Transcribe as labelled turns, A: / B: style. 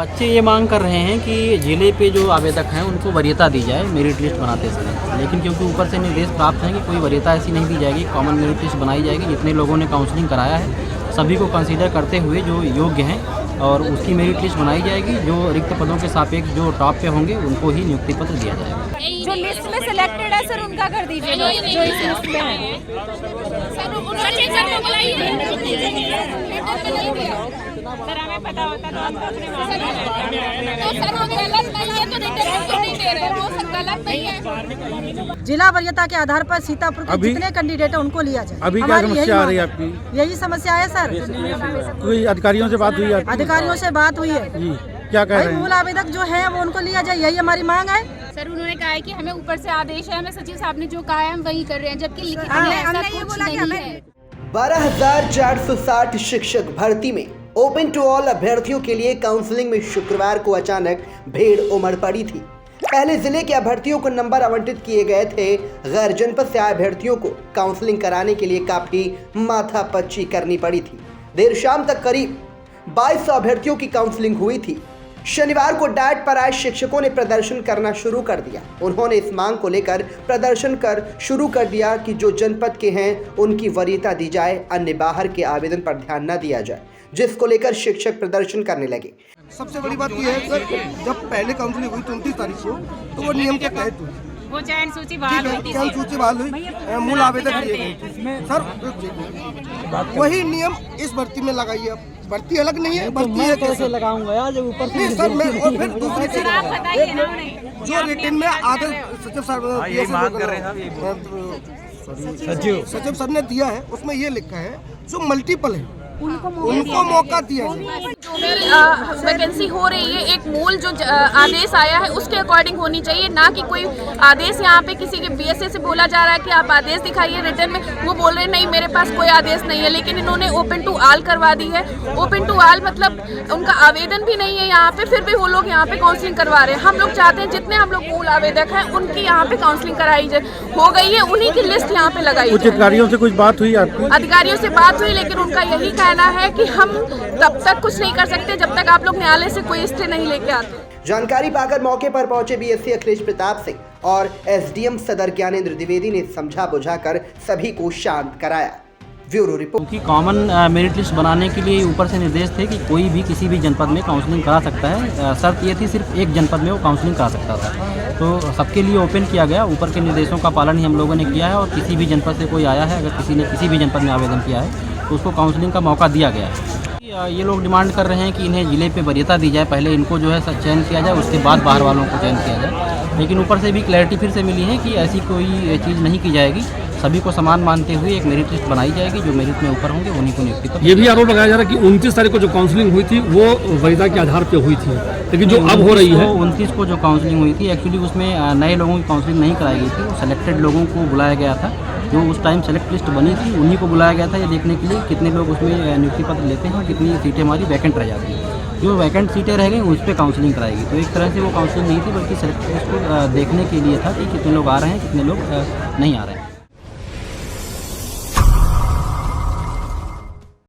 A: बच्चे ये मांग कर रहे हैं कि जिले पे जो आवेदक हैं उनको वरीयता दी जाए मेरिट लिस्ट बनाते समय, लेकिन क्योंकि ऊपर से निर्देश प्राप्त हैं कि कोई वरीयता ऐसी नहीं दी जाएगी, कॉमन मेरिट लिस्ट बनाई जाएगी। जितने लोगों ने काउंसलिंग कराया है सभी को कंसीडर करते हुए जो योग्य हैं और उसकी मेरिट लिस्ट बनाई जाएगी। जो रिक्त पदों के सापेक्ष जो टॉप पे होंगे उनको ही नियुक्ति पत्र दिया जाएगा।
B: जो लिस्ट में सिलेक्टेड है सर उनका कर दीजिए, जो इस लिस्ट में है।
C: सर हमें पता होता तो हम अपने
B: सर वो गलत नहीं है तो नहीं दे रहे, वो सर गलत नहीं है।
D: जिला वरीयता के आधार पर सीतापुर के जितने कैंडिडेट है उनको लिया जाए।
E: अभी क्या समस्या आ रही है आपकी?
D: यही समस्या है सर।
E: कोई अधिकारियों से बात हुई है?
D: अधिकारियों से बात हुई है
E: जी, क्या कह रहे हैं?
D: मूल आवेदक जो है वो उनको लिया जाए, यही हमारी मांग है।
C: सर उन्होंने कहा है कि हमें ऊपर से आदेश है, हमें सचिव साहब ने जो कहा है हम वही कर रहे हैं, जबकि लिखित में ऐसा कुछ नहीं है।
F: 12,460 शिक्षक भर्ती में ओपन टू ऑल अभ्यर्थियों के लिए काउंसलिंग में शुक्रवार को अचानक भीड़ उमड़ पड़ी थी। पहले जिले के अभ्यर्थियों को नंबर आवंटित किए गए थे। गैर जनपद से आए अभ्यर्थियों को काउंसलिंग कराने के लिए काफी माथापच्ची करनी पड़ी थी। देर शाम तक करीब 2200 अभ्यर्थियों की काउंसलिंग हुई थी। शनिवार को डाइट पर आए शिक्षकों ने प्रदर्शन करना शुरू कर दिया। उन्होंने इस मांग को लेकर प्रदर्शन शुरू कर दिया कि जो जनपद के हैं उनकी वरीयता दी जाए, अन्य बाहर के आवेदन पर ध्यान न दिया जाए, जिसको लेकर शिक्षक प्रदर्शन करने लगे।
G: सबसे बड़ी बात यह है सर, जब पहले काउंसलिंग हुई 29 तारीख को तो वो नियम के तहत हुई,
C: वो चयन सूची बहाल हुई थी,
G: चयन सूची बहाल हुई, मूल आवेदक दिए गए सर। वही नियम इस भर्ती में लगाइए। भर्ती अलग नहीं है, भर्ती है
A: कैसे लगाऊंगा यार जब ऊपर से
G: सर मैं और फिर दूसरी चीज
C: आप बताइए ना उन्हें।
G: जो रिटर्न में आदेश सचिव सर ने दिया है उसमें ये लिखा है जो मल्टीपल है उनको मौका दिया जाए।
C: जो भी वैकेंसी हो रही है एक मूल जो आदेश आया है उसके अकॉर्डिंग होनी चाहिए, ना कि कोई आदेश यहाँ पे किसी के बीएसए से बोला जा रहा है कि आप आदेश दिखाइए रिटर्न में, वो बोल रहे हैं नहीं मेरे पास कोई आदेश नहीं है, लेकिन इन्होंने ओपन टू ऑल करवा दी है। ओपन टू ऑल मतलब उनका आवेदन भी नहीं है यहाँ पे, फिर भी वो लोग यहाँ पे काउंसलिंग करवा रहे हैं। हम लोग चाहते हैं जितने हम लोग मूल आवेदक हैं उनकी यहाँ पे काउंसलिंग कराई जाए, हो गई है उन्हीं की लिस्ट यहाँ पे लगाई जाए।
E: अधिकारियों से कुछ बात हुई आपकी?
C: अधिकारियों से बात हुई, लेकिन उनका यही कहना है कि हम तब तक कुछ नहीं कर सकते जब तक आप लोग न्यायालय से कोई स्टे नहीं लेके आते।
F: जानकारी पाकर मौके पर पहुंचे बीएससी अखिलेश प्रताप सिंह और एसडीएम सदर ज्ञानेंद्र द्विवेदी ने समझा बुझाकर सभी को शांत कराया। Bureau report.
A: क्योंकि कॉमन मेरिट लिस्ट बनाने के लिए ऊपर से निर्देश थे कि कोई भी किसी भी जनपद में काउंसलिंग करा सकता है। शर्त ये थी सिर्फ एक जनपद में वो काउंसलिंग करा सकता था, तो सबके लिए ओपन किया गया। ऊपर के निर्देशों का पालन ही हम लोगों ने किया है और किसी भी जनपद से कोई आया है, अगर किसी ने किसी भी जनपद में आवेदन किया है तो उसको काउंसलिंग का मौका दिया गया है। ये लोग डिमांड कर रहे हैं कि इन्हें जिले पे वरीयता दी जाए, पहले इनको जो है चयन किया जाए, उसके बाद बाहर वालों को चयन किया जाए। लेकिन ऊपर से भी क्लैरिटी फिर से मिली है कि ऐसी कोई चीज़ नहीं की जाएगी, सभी को समान मानते हुए एक मेरिट लिस्ट बनाई जाएगी। जो मेरिट में ऊपर होंगे उन्हीं को नियुक्ति पर।
E: ये भी आरोप लगाया जा रहा है कि 29 तारीख को जो काउंसलिंग हुई थी वो वरीयता के आधार पर हुई थी, लेकिन जो अब हो रही है
A: 29 को जो काउंसलिंग हुई थी एक्चुअली उसमें नए लोगों की काउंसलिंग नहीं कराई गई थी, सेलेक्टेड लोगों को बुलाया गया था। जो उस टाइम सेलेक्ट लिस्ट बनी थी उन्हीं को बुलाया गया था ये देखने के लिए कितने लोग उसमें नियुक्ति पत्र लेते हैं और कितनी सीटें हमारी वैकेंट रह जाती हैं। जो वैकेंट सीटें रह गई उस पर काउंसलिंग कराएगी, तो एक तरह से वो काउंसलिंग नहीं थी बल्कि सेलेक्ट लिस्ट को देखने के लिए था कि कितने लोग आ रहे हैं कितने लोग नहीं आ रहे हैं।